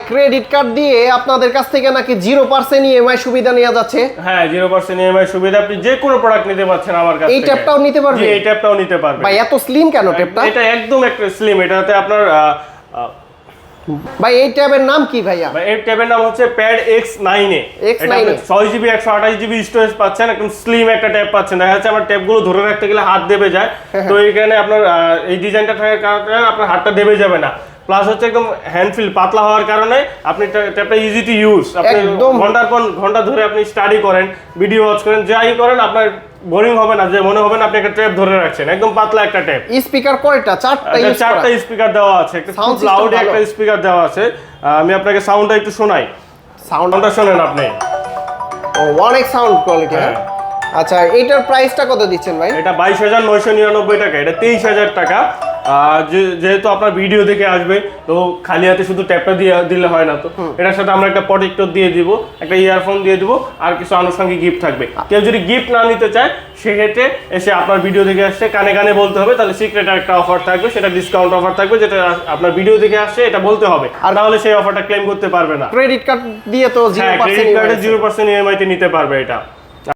Credit card দিয়ে আপনাদের কাছ থেকে নাকি 0% ইএমআই সুবিধা নেওয়া যাচ্ছে। হ্যাঁ 0% ইএমআই সুবিধা, আপনি যে কোনো প্রোডাক্ট নিতে পারছেন আমার কাছ থেকে। এই ট্যাপটাও নিতে পারবে? জি এই ট্যাপটাও নিতে পারবে। ভাই এত স্লিম কেন ট্যাপটা? এটা একদম একটা স্লিম, এটাতে আপনার ভাই এই ট্যাবের নাম কি ভাইয়া? এই ট্যাবের নাম হচ্ছে pad X9A। X9A 6GB 128GB storage পাচ্ছেন, একদম স্লিম একটা ট্যাব পাচ্ছেন। দেখা যাচ্ছে আমার ট্যাবগুলো ধরে রাখতে গেলে হাত দেবে যায়, তো এইখানে আপনার এই ডিজাইনটা থাকার কারণে আপনার হাতটা দেবে যাবে না। প্লাস হচ্ছে একদম হ্যান্ডফিল পাতলা হওয়ার কারণে আপনি ট্যাবটা ইজি টু ইউজ। আপনি ঘন্টার পর ঘন্টা ধরে আপনি স্টাডি করেন, ভিডিও ওয়াচ করেন, যাই করেন আপনার বোরিং হবে না, যে মনে হবে না আপনি একটা ট্যাব ধরে রাখছেন। একদম পাতলা একটা ট্যাব। স্পিকার কয়টা? চারটা স্পিকার দেওয়া আছে, একটা খুব লাউড একটা স্পিকার দেওয়া আছে। আমি আপনাকে সাউন্ডটা একটু শোনাই। সাউন্ডটা শুনেন আপনি। ও অনেক সাউন্ড কোয়ালিটি। আচ্ছা এটার প্রাইসটা কত দিচ্ছেন ভাই? এটা 22,999 টাকা, এটা 23,000 টাকা। যেহেতু আপনার ভিডিও দেখে আসবে, তো খালি হাতে শুধু ট্যাপটা দিয়ে দিলে হয় না, তো এটার সাথে আমরা একটা প্রোটেক্টর দিয়ে দিব, একটা ইয়ারফোন দিয়ে দিব, আর কিছু আনুষঙ্গিক গিফট থাকবে। কেউ যদি গিফট না নিতে চায় সেক্ষেত্রে এসে আপনার ভিডিও দেখে আসছে কানে কানে বলতে হবে, তাহলে সিক্রেট একটা অফার থাকবে, সেটা ডিসকাউন্ট অফার থাকবে, যেটা আপনার ভিডিও দেখে আসছে এটা বলতে হবে, আর নাহলে সেই অফারটা ক্লেম করতে পারবে না। ক্রেডিট কার্ড দিয়ে তো 0% ক্রেডিট কার্ডে 0% ইএমআই তে নিতে পারবে এটা।